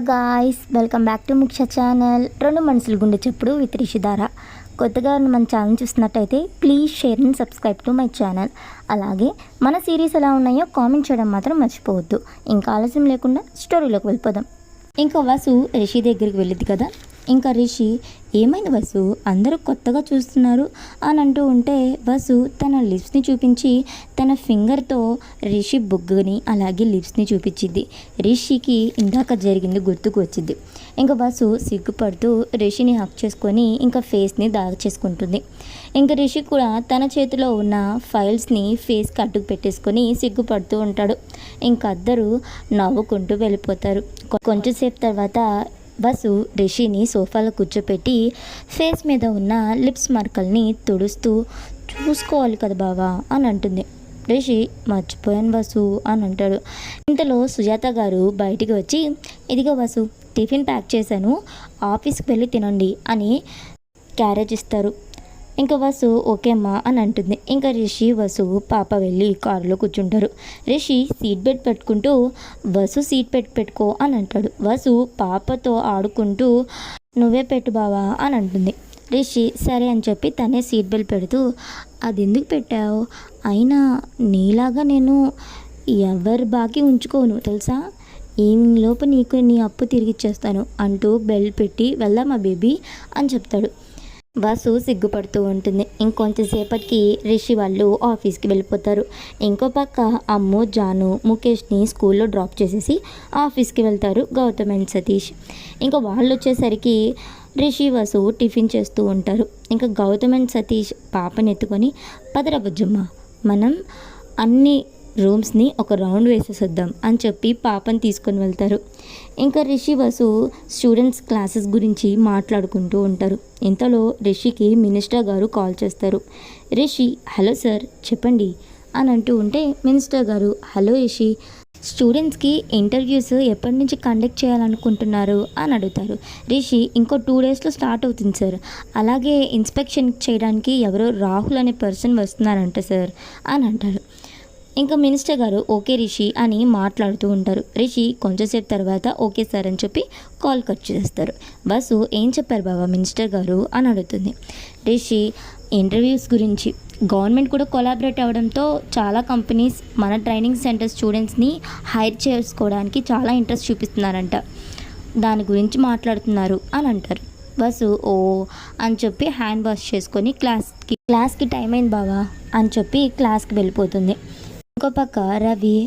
Guys, welcome back to ముఖ్య channel. రెండు మనసులు గుండె చెప్పుడు విత్ రిషిధార. కొత్తగా మన ఛానల్ చూస్తున్నట్టయితే please share and subscribe to my channel. అలాగే మన సిరీస్ ఎలా ఉన్నాయో కామెంట్ చేయడం మాత్రం మర్చిపోవద్దు. ఇంకా ఆలస్యం లేకుండా స్టోరీలోకి వెళ్ళిపోదాం. ఇంకా వసు రిషి దగ్గరికి వెళ్ళింది కదా. ఇంకా రిషి, ఏమైంది వసు, అందరూ కొత్తగా చూస్తున్నారు అని అంటూ ఉంటే వసు తన లిప్స్ని చూపించి తన ఫింగర్తో రిషి బొగ్గుని అలాగే లిప్స్ని చూపించింది. రిషికి ఇందాక జరిగింది గుర్తుకు వచ్చింది. ఇంకా వసు సిగ్గుపడుతూ రిషిని హక్ చేసుకొని ఇంకా ఫేస్ని దాచేసుకుంటుంది. ఇంకా రిషి కూడా తన చేతిలో ఉన్న ఫైల్స్ని ఫేస్కి అడ్డుకు పెట్టేసుకొని సిగ్గుపడుతూ ఉంటాడు. ఇంకా అద్దరు నవ్వుకుంటూ వెళ్ళిపోతారు. కొంచెంసేపు తర్వాత వసు రిషిని సోఫాలో కూర్చోపెట్టి ఫేస్ మీద ఉన్న లిప్స్ మరకల్ని తుడుస్తూ, చూసుకోవాలి కదా బావా అని అంటుంది. రిషి, మర్చిపోయాను వసు అని అంటాడు. ఇంతలో సుజాత గారు బయటికి వచ్చి, ఇదిగో వసు, టిఫిన్ ప్యాక్ చేశాను, ఆఫీస్కి వెళ్ళి తినండి అని క్యారేజ్ ఇస్తారు. ఇంకా వసు ఓకే అమ్మా అని అంటుంది. ఇంకా రిషి వసు పాప వెళ్ళి కారులో కూర్చుంటారు. రిషి సీట్ బెల్ట్ పెట్టుకుంటూ, వసు సీట్ పెట్టుకో అని అంటాడు. వసు పాపతో ఆడుకుంటూ, నువ్వే పెట్టు బావా అని అంటుంది. రిషి సరే అని చెప్పి తనే సీట్ బెల్ట్ పెడుతూ, అది ఎందుకు పెట్టావు, అయినా నీలాగా నేను ఎవరి బాకీ ఉంచుకోను తెలుసా, ఈవినింగ్ లోపు నీకు నీ అప్పు తిరిగిచ్చేస్తాను అంటూ బెల్ట్ పెట్టి వెళ్దామా బేబీ అని చెప్తాడు. వసు సిగ్గుపడుతూ ఉంటుంది. ఇంకొంచెంసేపటికి రిషి వాళ్ళు ఆఫీస్కి వెళ్ళిపోతారు. ఇంకో పక్క అమ్ము, జాను, ముఖేష్ని స్కూల్లో డ్రాప్ చేసేసి ఆఫీస్కి వెళ్తారు గౌతమ్ అండ్ సతీష్. ఇంకా వాళ్ళు వచ్చేసరికి రిషి వసు టిఫిన్ చేస్తూ ఉంటారు. ఇంకా గౌతమ్ అండ్ సతీష్ పాపని ఎత్తుకొని, పదరా బుజ్జమ్మ, మనం అన్ని రూమ్స్ని ఒక రౌండ్ వేసేసొద్దాం అని చెప్పి పాపని తీసుకొని వెళ్తారు. ఇంకా రిషి వసు స్టూడెంట్స్ క్లాసెస్ గురించి మాట్లాడుకుంటూ ఉంటారు. ఇంతలో రిషికి మినిస్టర్ గారు కాల్ చేస్తారు. రిషి, హలో సార్ చెప్పండి అని అంటూ ఉంటే మినిస్టర్ గారు, హలో రిషి, స్టూడెంట్స్కి ఇంటర్వ్యూస్ ఎప్పటి నుంచి కండక్ట్ చేయాలనుకుంటున్నారు అని అడుగుతారు. రిషి, ఇంకో 2 డేస్లో స్టార్ట్ అవుతుంది సార్, అలాగే ఇన్స్పెక్షన్ చేయడానికి ఎవరో రాహుల్ అనే పర్సన్ వస్తున్నారంట సార్ అని అంటారు. ఇంకా మినిస్టర్ గారు ఓకే రిషి అని మాట్లాడుతూ ఉంటారు. రిషి కొంచెంసేపు తర్వాత ఓకే సార్ అని చెప్పి కాల్ కట్ చేస్తారు. వసు, ఏం చెప్పారు బాబా మినిస్టర్ గారు అని అడుగుతుంది. రిషి, ఇంటర్వ్యూస్ గురించి గవర్నమెంట్ కూడా కొలాబరేట్ అవ్వడంతో చాలా కంపెనీస్ మన ట్రైనింగ్ సెంటర్ స్టూడెంట్స్ని హైర్ చేసుకోవడానికి చాలా ఇంట్రెస్ట్ చూపిస్తున్నారంట, దాని గురించి మాట్లాడుతున్నారు అని అంటారు. వసు ఓ అని చెప్పి హ్యాండ్ వాష్ చేసుకొని క్లాస్కి టైం అయింది బావా అని చెప్పి క్లాస్కి వెళ్ళిపోతుంది. ఇంకో పక్క రవి,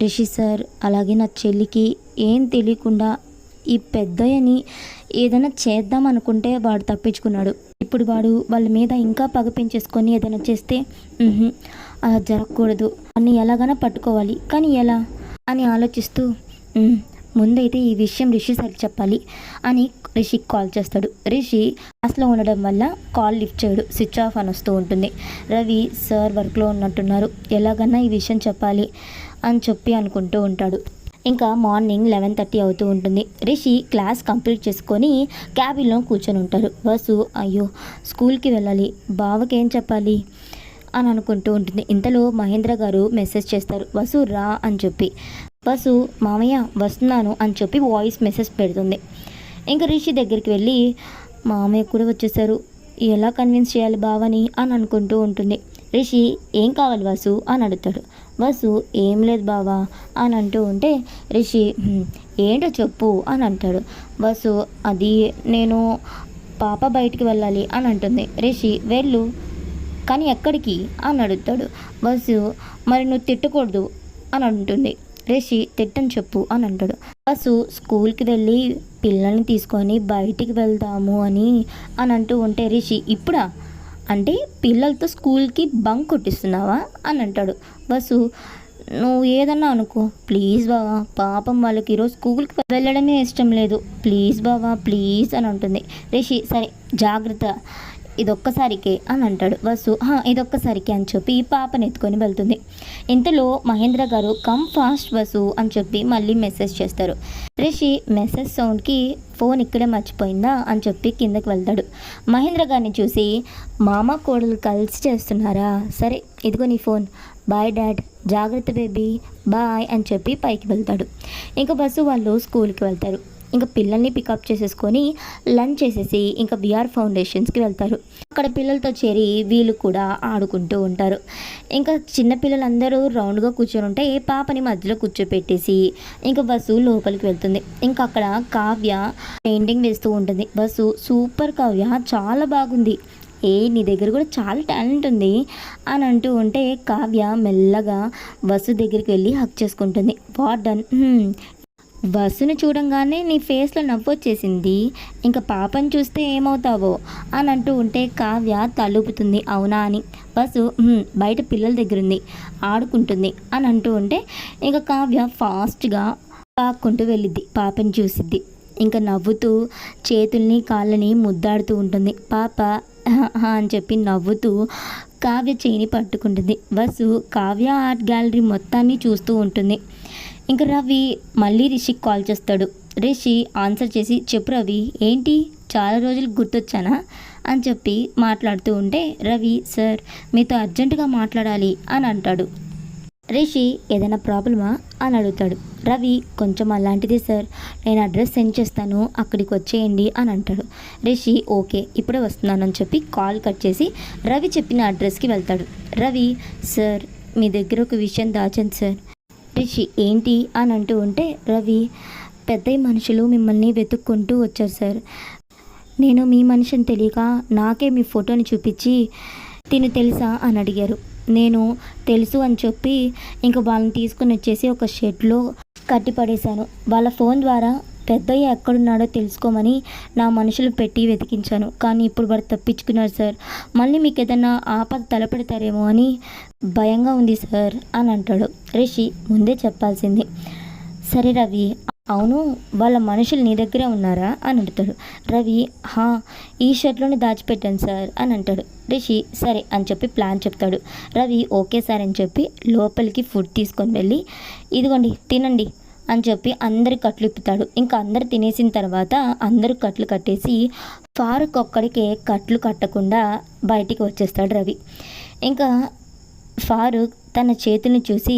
రిషి సార్ అలాగే నా చెల్లికి ఏం తెలియకుండా ఈ పెద్దయ్యని ఏదైనా చేద్దాం అనుకుంటే వాడు తప్పించుకున్నాడు. ఇప్పుడు వాడు వాళ్ళ మీద ఇంకా పగ పెంచేసుకొని ఏదైనా చేస్తే అలా జరగకూడదు అని ఎలాగైనా పట్టుకోవాలి, కానీ ఎలా అని ఆలోచిస్తూ, ముందైతే ఈ విషయం రిషి సార్కి చెప్పాలి అని రిషికి కాల్ చేస్తాడు. రిషి క్లాస్లో ఉండడం వల్ల కాల్ లిఫ్ట్ చేయడు, స్విచ్ ఆఫ్ అని వస్తూ ఉంటుంది. రవి, సార్ వర్క్లో ఉన్నట్టున్నారు, ఎలాగన్నా ఈ విషయం చెప్పాలి అని చెప్పి అనుకుంటూ ఉంటాడు. ఇంకా మార్నింగ్ 11:30 అవుతూ ఉంటుంది. రిషి క్లాస్ కంప్లీట్ చేసుకొని క్యాబిన్లో కూర్చొని ఉంటారు. వసు, అయ్యో స్కూల్కి వెళ్ళాలి, బావకి ఏం చెప్పాలి అని అనుకుంటూ ఉంటుంది. ఇంతలో మహేంద్ర గారు మెసేజ్ చేస్తారు, వసు రా అని చెప్పి. వసు, మామయ్య వస్తున్నాను అని చెప్పి వాయిస్ మెసేజ్ పెడుతుంది. ఇంకా రిషి దగ్గరికి వెళ్ళి, మామయ్య కూడా వచ్చేసారు, ఎలా కన్విన్స్ చేయాలి బావని అని అనుకుంటూ ఉంటుంది. రిషి, ఏం కావాలి వసు అని అడుగుతాడు. వసు, ఏం లేదు బావా అని అంటూ ఉంటే రిషి, ఏంటో చెప్పు అని అంటాడు. వసు, అది నేను పాప బయటికి వెళ్ళాలి అని అంటుంది. రిషి, వెళ్ళు, కానీ ఎక్కడికి అని అడుగుతాడు. వసు, మరి నువ్వు తిట్టకూడదు అని అంటుంది. రిషి, తిట్టని చెప్పు అని అంటాడు. వసు, స్కూల్కి వెళ్ళి పిల్లల్ని తీసుకొని బయటికి వెళ్దాము అని అంటూ ఉంటే రిషి, ఇప్పుడా, అంటే పిల్లలతో స్కూల్కి బంక్ కొట్టిస్తున్నావా అని అంటాడు. వసు, నువ్వు ఏదన్నా అనుకో, ప్లీజ్ బావా, పాపం వాళ్ళకి ఈరోజు స్కూల్కి వెళ్ళడమే ఇష్టం లేదు, ప్లీజ్ బావా ప్లీజ్ అని అంటుంది. రిషి, సరే జాగ్రత్త, ఇదొక్కసారికే అని అంటాడు. వసు, ఇదొక్కసారికి అని చెప్పి పాపని ఎత్తుకొని వెళ్తుంది. ఇంతలో మహేంద్ర గారు కమ్ ఫాస్ట్ వసు అని చెప్పి మళ్ళీ మెసేజ్ చేస్తారు. రిషి మెసేజ్ సౌండ్కి ఫోన్ ఇక్కడే మర్చిపోయిందా అని చెప్పి కిందకి వెళ్తాడు. మహేంద్ర గారిని చూసి, మామ కోడలు కలిసి చేస్తున్నారా, సరే ఇదిగో నీ ఫోన్ బాయ్ డాడ్, జాగ్రత్త బేబీ, బాయ్ అని చెప్పి పైకి వెళ్తాడు. ఇంకా బస్సు వాళ్ళు స్కూల్కి వెళ్తారు. ఇంకా పిల్లల్ని పికప్ చేసేసుకొని లంచ్ చేసేసి ఇంకా విఆర్ ఫౌండేషన్స్కి వెళ్తారు. అక్కడ పిల్లలతో చేరి వీళ్ళు కూడా ఆడుకుంటూ ఉంటారు. ఇంకా చిన్నపిల్లలందరూ రౌండ్గా కూర్చొని ఉంటే పాపని మధ్యలో కూర్చోపెట్టేసి ఇంకా బస్సు లోపలికి వెళ్తుంది. ఇంకా అక్కడ కావ్య పెయింటింగ్ వేస్తూ ఉంటుంది. బస్సు సూపర్ కావ్య, చాలా బాగుంది, నీ దగ్గర కూడా చాలా టాలెంట్ ఉంది అని అంటూ ఉంటే కావ్య మెల్లగా బస్సు దగ్గరికి వెళ్ళి హక్ చేసుకుంటుంది. వార్డన్, బస్సును చూడంగానే నీ ఫేస్లో నవ్వు వచ్చేసింది, ఇంకా పాపని చూస్తే ఏమవుతావో అని అంటూ ఉంటే కావ్య తలుపుతుంది అవునా అని. బస్సు బయట పిల్లల దగ్గర ఉంది, ఆడుకుంటుంది అని అంటూ ఉంటే ఇంకా కావ్య ఫాస్ట్గా పాక్కుంటూ వెళ్ళిద్ది, పాపని చూసిద్ది. ఇంకా నవ్వుతూ చేతుల్ని కాళ్ళని ముద్దాడుతూ ఉంటుంది. పాప అని చెప్పి నవ్వుతూ కావ్య చేయిని పట్టుకుంటుంది. బస్సు కావ్య ఆర్ట్ గ్యాలరీ మొత్తాన్ని చూస్తూ ఉంటుంది. ఇంకా రవి మళ్ళీ రిషికి కాల్ చేస్తాడు. రిషి ఆన్సర్ చేసి, చెప్పు రవి, ఏంటి చాలా రోజులకు గుర్తొచ్చానా అని చెప్పి మాట్లాడుతూ ఉంటే రవి, సార్ మీతో అర్జెంటుగా మాట్లాడాలి అని అంటాడు. రిషి, ఏదైనా ప్రాబ్లమా అని అడుగుతాడు. రవి, కొంచెం అలాంటిదే సార్, నేను అడ్రస్ సెండ్ చేస్తాను, అక్కడికి వచ్చేయండి అని అంటాడు. రిషి, ఓకే ఇప్పుడే వస్తున్నానని చెప్పి కాల్ కట్ చేసి రవి చెప్పిన అడ్రస్కి వెళ్తాడు. రవి, సార్ మీ దగ్గర ఒక విషయం దాచాను సార్. రిషి, ఏంటి అని అంటూ ఉంటే రవి, పెద్ద మనుషులు మిమ్మల్ని వెతుక్కుంటూ వచ్చారు సార్. నేను మీ మనిషిని తెలియక నాకే మీ ఫోటోని చూపించి తిను తెలుసా అని అడిగారు. నేను తెలుసు అని చెప్పి ఇంకా వాళ్ళని తీసుకుని వచ్చేసి ఒక షెడ్లో కట్టిపడేశాను. వాళ్ళ ఫోన్ ద్వారా పెద్దయ్య ఎక్కడున్నాడో తెలుసుకోమని నా మనుషులు పెట్టి వెతికించాను, కానీ ఇప్పుడు వాడు తప్పించుకున్నారు సార్. మళ్ళీ మీకు ఏదైనా ఆపద తలపెడతారేమో అని భయంగా ఉంది సార్ అని అంటాడు. రిషి, ముందే చెప్పాల్సింది. సరే రవి, అవును వాళ్ళ మనుషులు నీ దగ్గరే ఉన్నారా అని అడుగుతాడు. రవి, ఈ షర్ట్లోనే దాచిపెట్టాను సార్ అని అంటాడు. రిషి, సరే అని చెప్పి ప్లాన్ చెప్తాడు. రవి, ఓకే సార్ అని చెప్పి లోపలికి ఫుడ్ తీసుకొని వెళ్ళి ఇదిగోండి తినండి అని చెప్పి అందరి కట్లు ఇప్పుతాడు. ఇంకా అందరు తినేసిన తర్వాత అందరూ కట్లు కట్టేసి ఫారూక్ ఒక్కడికే కట్లు కట్టకుండా బయటికి వచ్చేస్తాడు రవి. ఇంకా ఫారూక్ తన చేతుల్ని చూసి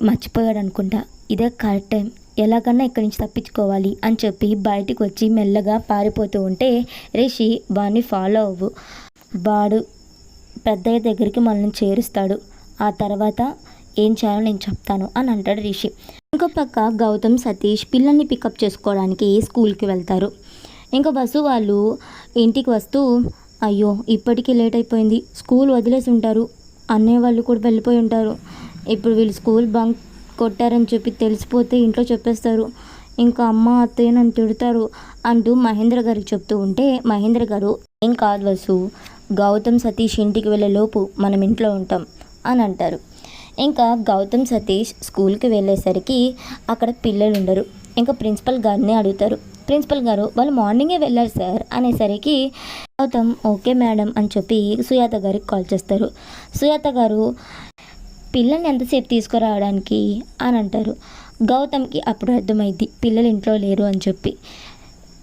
మర్చిపోయాడు అనుకుంటా, ఇదే కరెక్ట్ టైం, ఎలాగన్నా ఇక్కడి నుంచి తప్పించుకోవాలి అని చెప్పి బయటికి వచ్చి మెల్లగా పారిపోతూ ఉంటే రిషి, వాడిని ఫాలో అవ్వు, వాడు పెద్దయ్య దగ్గరికి మనల్ని చేరుస్తాడు, ఆ తర్వాత ఏం చేయాలో నేను చెప్తాను అని అంటాడు రిషి. ఇంకో పక్క గౌతమ్, సతీష్ పిల్లల్ని పికప్ చేసుకోవడానికి స్కూల్కి వెళ్తారు. ఇంకా బస్సు వాళ్ళు ఇంటికి వస్తూ, అయ్యో ఇప్పటికీ లేట్ అయిపోయింది, స్కూల్ వదిలేసి ఉంటారు, అన్నయ్య వాళ్ళు కూడా వెళ్ళిపోయి ఉంటారు, ఇప్పుడు వీళ్ళు స్కూల్ బంక్ కొట్టారని చెప్పి తెలిసిపోతే ఇంట్లో చెప్పేస్తారు, ఇంకా అమ్మ అత్తయ్య నన్ను తిడతారు అంటూ మహేంద్ర గారికి చెప్తూ ఉంటే మహేంద్ర గారు, ఏం కాదు వసు, గౌతమ్ సతీష్ ఇంటికి వెళ్ళే లోపు మనం ఇంట్లో ఉంటాం అని అంటారు. ఇంకా గౌతమ్ సతీష్ స్కూల్కి వెళ్ళేసరికి అక్కడ పిల్లలు ఉండరు. ఇంకా ప్రిన్సిపల్ గారిని అడుగుతారు. ప్రిన్సిపల్ గారు, వాళ్ళు మార్నింగే వెళ్ళారు సార్ అనేసరికి గౌతమ్, ఓకే మేడం అని చెప్పి సుజాత గారికి కాల్ చేస్తారు. సుజాత గారు, పిల్లల్ని ఎంతసేపు తీసుకురావడానికి అని అంటారు. గౌతమ్కి అప్పుడు అర్థమైంది పిల్లలు ఇంట్లో లేరు అని చెప్పి.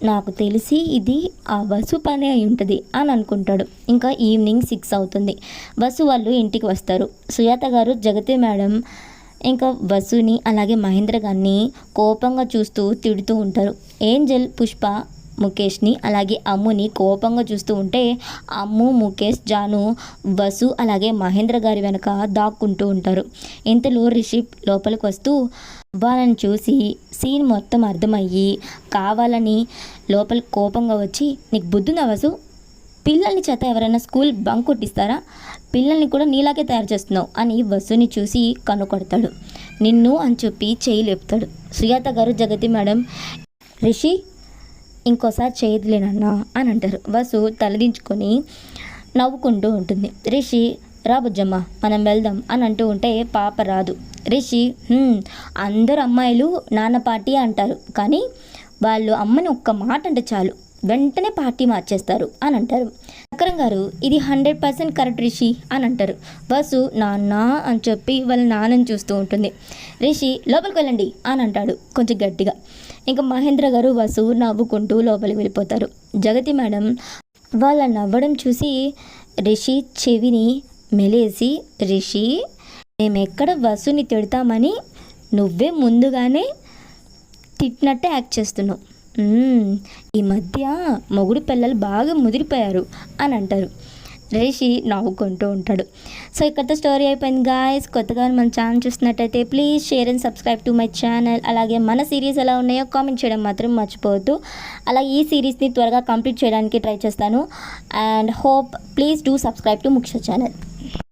నాకు తెలిసి ఇది ఆ బస్సు పని అయి ఉంటుంది అని అనుకుంటాడు. ఇంకా ఈవినింగ్ 6 అవుతుంది. బస్సు వాళ్ళు ఇంటికి వస్తారు. సుజాత గారు, జగతి మేడం ఇంకా బస్సుని అలాగే మహేంద్ర గారిని కోపంగా చూస్తూ తిడుతూ ఉంటారు. ఏంజల్, పుష్ప ముఖేష్ని అలాగే అమ్ముని కోపంగా చూస్తూ ఉంటే అమ్ము, ముఖేష్, జాను బస్సు అలాగే మహేంద్ర గారి వెనక దాక్కుంటూ ఉంటారు. ఇంతలో రిషి లోపలికి వస్తూ వాళ్ళని చూసి సీన్ మొత్తం అర్థమయ్యి కావాలని లోపలికి కోపంగా వచ్చి, నీకు బుద్ధుందా వసు, పిల్లల్ని చేత ఎవరైనా స్కూల్ బంక్ కొట్టిస్తారా, పిల్లల్ని కూడా నీలాగే తయారు చేస్తున్నావు అని వసుని చూసి కనుకొడతాడు. నిన్ను అని చెప్పి చేయి లేపుతాడు. సుజాత గారు, జగతి మేడం, రిషి ఇంకోసారి చేయదులేనన్నా అని అంటారు. వసు తలదించుకొని నవ్వుకుంటూ ఉంటుంది. రిషి, రా బుజ్జమ్మ మనం వెళ్దాం అని అంటూ ఉంటే పాప రాదు. రిషి, అందరు అమ్మాయిలు నాన్న పార్టీ అంటారు, కానీ వాళ్ళు అమ్మని ఒక్క మాట అంటే చాలు వెంటనే పార్టీ మార్చేస్తారు అని అంటారు. చక్రం గారు, ఇది 100% కరెక్ట్ రిషి అని అంటారు. వసు నాన్న అని చెప్పి వాళ్ళ నాన్నని చూస్తూ ఉంటుంది. రిషి, లోపలికి వెళ్ళండి అని అంటాడు కొంచెం గట్టిగా. ఇంకా మహేంద్ర గారు, వసు నవ్వుకుంటూ లోపలికి వెళ్ళిపోతారు. జగతి మేడం వాళ్ళ నవ్వడం చూసి రిషి చెవిని మెలేసి, రిషి మేమెక్కడ వసుని తిడతామని నువ్వే ముందుగానే తిట్టినట్టే యాక్ట్ చేస్తున్నావు. ఈ మధ్య మొగుడు పిల్లలు బాగా ముదిరిపోయారు అని అంటారు. రిషి నవ్వుకుంటూ ఉంటాడు. సో ఇక్కడితో స్టోరీ అయిపోయింది గాయస్. కొత్తగా మన ఛానల్ చూస్తున్నట్టయితే please share and subscribe to my channel. అలాగే మన సిరీస్ ఎలా ఉన్నాయో కామెంట్ చేయడం మాత్రం మర్చిపోవద్దు. అలా ఈ సిరీస్ని త్వరగా కంప్లీట్ చేయడానికి ట్రై చేస్తాను. And hope please do subscribe to ముఖ్య ఛానల్.